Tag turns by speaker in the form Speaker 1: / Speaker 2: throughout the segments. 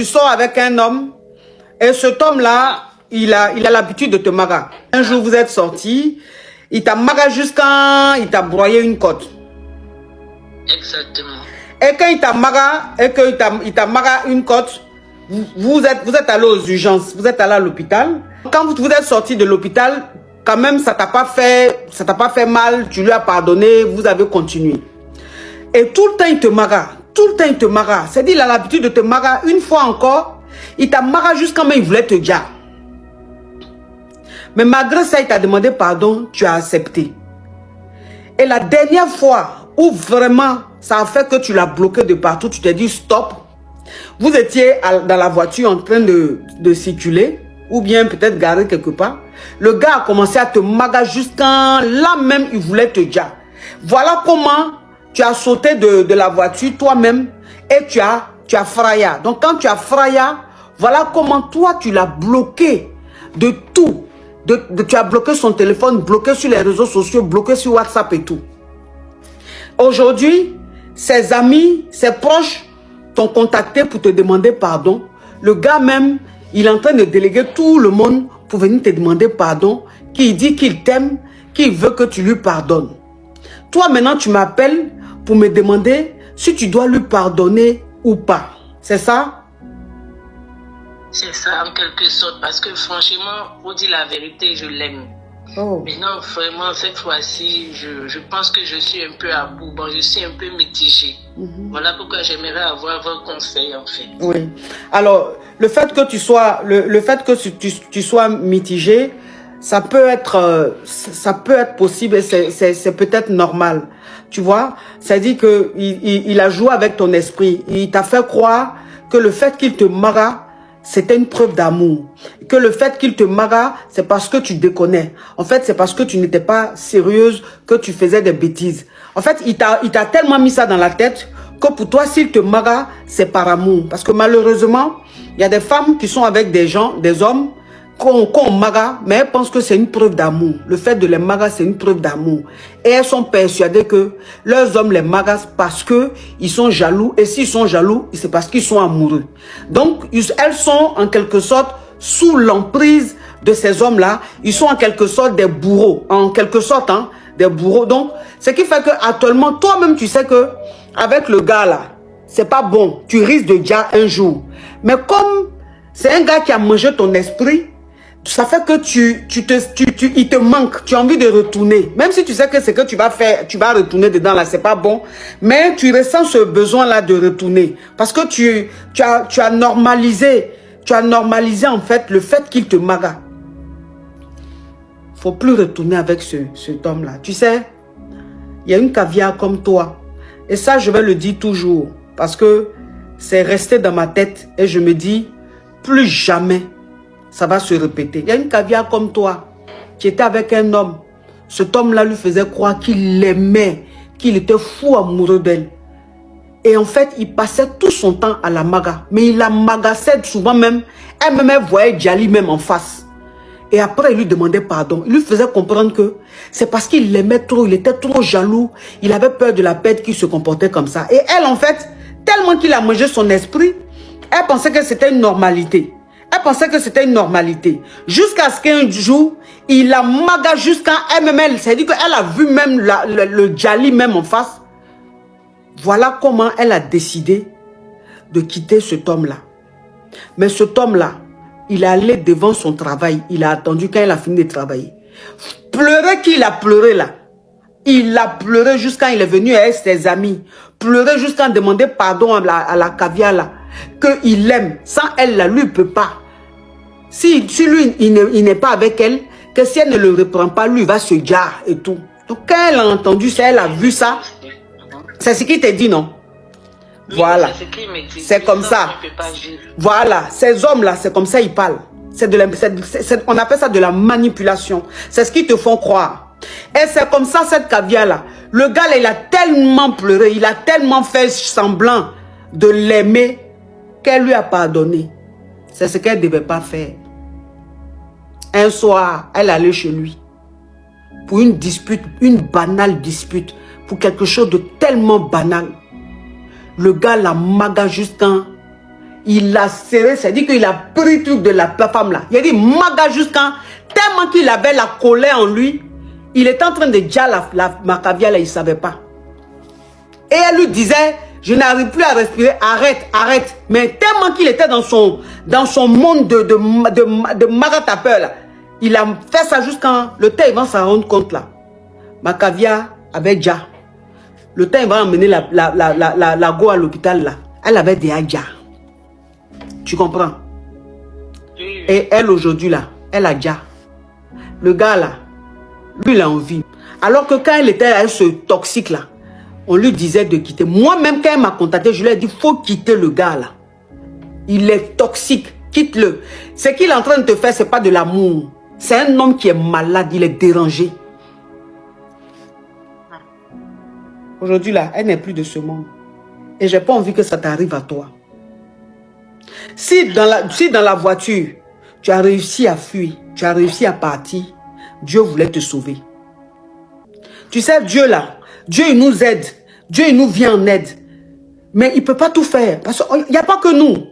Speaker 1: Tu sors avec un homme et cet homme-là, il a l'habitude de te maga. Un jour, vous êtes sortis, il t'a maga jusqu'à... Il t'a broyé une côte.
Speaker 2: Exactement.
Speaker 1: Et quand il t'a maga une côte, vous êtes allé aux urgences, vous êtes allé à l'hôpital. Quand vous êtes sorti de l'hôpital, quand même, ça t'a pas fait mal, tu lui as pardonné, vous avez continué. Et tout le temps, il te maga. Tout le temps, il te maga. C'est-à-dire, il a l'habitude de te maga une fois encore. Il t'a maga jusqu'à même il voulait te dire. Mais malgré ça, il t'a demandé pardon, tu as accepté. Et la dernière fois où vraiment ça a fait que tu l'as bloqué de partout, tu t'es dit stop. Vous étiez dans la voiture en train de circuler ou bien peut-être garé quelque part. Le gars a commencé à te maga jusqu'à là même il voulait te dire. Voilà comment tu as sauté de la voiture toi-même et tu as fraya. Donc quand tu as fraya, voilà comment toi tu l'as bloqué de tout. Tu as bloqué son téléphone, bloqué sur les réseaux sociaux, bloqué sur WhatsApp et tout. Aujourd'hui, ses amis, ses proches t'ont contacté pour te demander pardon. Le gars même, il est en train de déléguer tout le monde pour venir te demander pardon, qui dit qu'il t'aime, qu'il veut que tu lui pardonnes. Toi maintenant, tu m'appelles pour me demander si tu dois lui pardonner ou pas. C'est ça?
Speaker 2: C'est ça, en quelque sorte, parce que franchement, pour dire la vérité, je l'aime.
Speaker 1: Oh.
Speaker 2: Maintenant, vraiment, cette fois-ci, je pense que je suis un peu à bout. Bon, je suis un peu mitigée. Voilà pourquoi j'aimerais avoir vos conseils, en fait.
Speaker 1: Oui. Alors, le fait que tu sois, tu sois mitigé, ça peut être possible et c'est peut-être normal. Tu vois? C'est-à-dire que il a joué avec ton esprit. Il t'a fait croire que le fait qu'il te maga, c'était une preuve d'amour. Que le fait qu'il te maga, c'est parce que tu déconnais. En fait, c'est parce que tu n'étais pas sérieuse que tu faisais des bêtises. En fait, il t'a tellement mis ça dans la tête que pour toi, s'il te maga, c'est par amour. Parce que malheureusement, il y a des femmes qui sont avec des gens, des hommes, qu'on maga, mais elles pensent que c'est une preuve d'amour. Le fait de les maga, c'est une preuve d'amour. Et elles sont persuadées que leurs hommes les magassent parce que ils sont jaloux. Et s'ils sont jaloux, c'est parce qu'ils sont amoureux. Donc, elles sont en quelque sorte sous l'emprise de ces hommes-là. Ils sont en quelque sorte des bourreaux. En quelque sorte, hein, des bourreaux. Donc, ce qui fait que actuellement, toi-même, tu sais que avec le gars là, c'est pas bon. Tu risques de dire un jour. Mais comme c'est un gars qui a mangé ton esprit, ça fait que il te manque, tu as envie de retourner. Même si tu sais que ce que tu vas faire, tu vas retourner dedans là, c'est pas bon. Mais tu ressens ce besoin là de retourner. Parce que tu as normalisé en fait le fait qu'il te maga. Faut plus retourner avec cet homme là. Tu sais, il y a une caviar comme toi. Et ça, je vais le dire toujours. Parce que c'est resté dans ma tête. Et je me dis, plus jamais ça va se répéter. Il y a une caviar comme toi qui était avec un homme. Cet homme-là lui faisait croire qu'il l'aimait, qu'il était fou amoureux d'elle. Et en fait, il passait tout son temps à la maga. Mais il la magassait souvent même. Elle voyait Djali même en face. Et après, il lui demandait pardon. Il lui faisait comprendre que c'est parce qu'il l'aimait trop, il était trop jaloux. Il avait peur de la perte qu'il se comportait comme ça. Et elle, en fait, tellement qu'il a mangé son esprit, elle pensait que c'était une normalité. Elle pensait que c'était une normalité. Jusqu'à ce qu'un jour, il la maga jusqu'à elle-même. C'est-à-dire qu'elle a vu même le Djali même en face. Voilà comment elle a décidé de quitter cet homme-là. Mais cet homme-là, il est allé devant son travail. Il a attendu quand il a fini de travailler. Pleurer qu'il a pleuré là. Il a pleuré jusqu'à il est venu avec ses amis. Pleurer jusqu'à demander pardon à la caviar là. Qu'il l'aime. Sans elle là, lui ne peut pas. Si lui, il n'est pas avec elle, que si elle ne le reprend pas, lui va se dire et tout. Donc quand elle a entendu ça, elle a vu ça. C'est ce qu'il t'a dit, non? Voilà. C'est comme ça. Voilà. Ces hommes-là, c'est comme ça ils parlent. On appelle ça de la manipulation. C'est ce qu'ils te font croire. Et c'est comme ça, cette caviar-là. Le gars, là, il a tellement pleuré, il a tellement fait semblant de l'aimer qu'elle lui a pardonné. C'est ce qu'elle ne devait pas faire. Un soir, elle allait chez lui pour une dispute, une banale dispute, pour quelque chose de tellement banal. Le gars la maga jusqu'à... il l'a serré, c'est-à-dire qu'il a pris le truc de la femme là. Il a dit maga jusqu'à tellement qu'il avait la colère en lui, il était en train de dire la Macavia là, il ne savait pas. Et elle lui disait, je n'arrive plus à respirer, arrête, arrête. Mais tellement qu'il était dans son monde de magatapeur là, il a fait ça jusqu'à le temps il va s'en rendre compte là. Macavia avait déjà. Le temps il va emmener la go à l'hôpital là. Elle avait déjà déjà. Tu comprends? Et elle aujourd'hui là, elle a déjà. Le gars là, lui il a envie. Alors que quand elle était avec ce toxique là, on lui disait de quitter. Moi-même quand elle m'a contacté, je lui ai dit, faut quitter le gars là. Il est toxique, quitte-le. Ce qu'il est en train de te faire, c'est pas de l'amour. C'est un homme qui est malade, il est dérangé. Aujourd'hui là, elle n'est plus de ce monde. Et j'ai pas envie que ça t'arrive à toi. Si dans la voiture, tu as réussi à fuir, tu as réussi à partir, Dieu voulait te sauver. Tu sais, Dieu là, Dieu il nous aide, Dieu il nous vient en aide. Mais il ne peut pas tout faire. Parce qu'il n'y a pas que nous.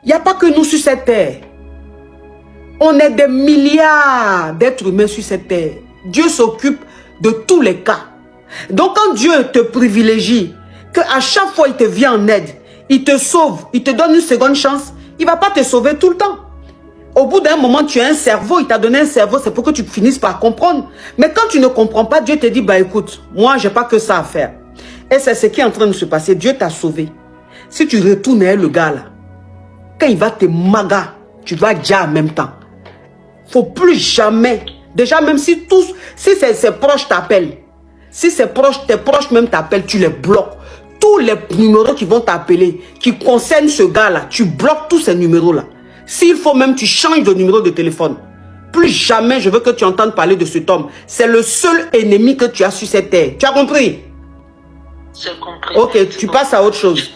Speaker 1: Il n'y a pas que nous sur cette terre. On est des milliards d'êtres humains sur cette terre. Dieu s'occupe de tous les cas. Donc quand Dieu te privilégie, qu'à chaque fois il te vient en aide, il te sauve, il te donne une seconde chance, il ne va pas te sauver tout le temps. Au bout d'un moment, tu as un cerveau, il t'a donné un cerveau, c'est pour que tu finisses par comprendre. Mais quand tu ne comprends pas, Dieu te dit, bah écoute, moi, je n'ai pas que ça à faire. Et c'est ce qui est en train de se passer. Dieu t'a sauvé. Si tu retournes avec le gars là, quand il va te maga, tu vas dire en même temps. Il ne faut plus jamais, déjà même si ses proches t'appellent, si tes proches même t'appellent, tu les bloques. Tous les numéros qui vont t'appeler, qui concernent ce gars là, tu bloques tous ces numéros là. S'il faut même, tu changes de numéro de téléphone. Plus jamais je veux que tu entendes parler de cet homme. C'est le seul ennemi que tu as sur cette terre. Tu as compris?
Speaker 2: J'ai compris.
Speaker 1: Ok, tu passes à autre chose.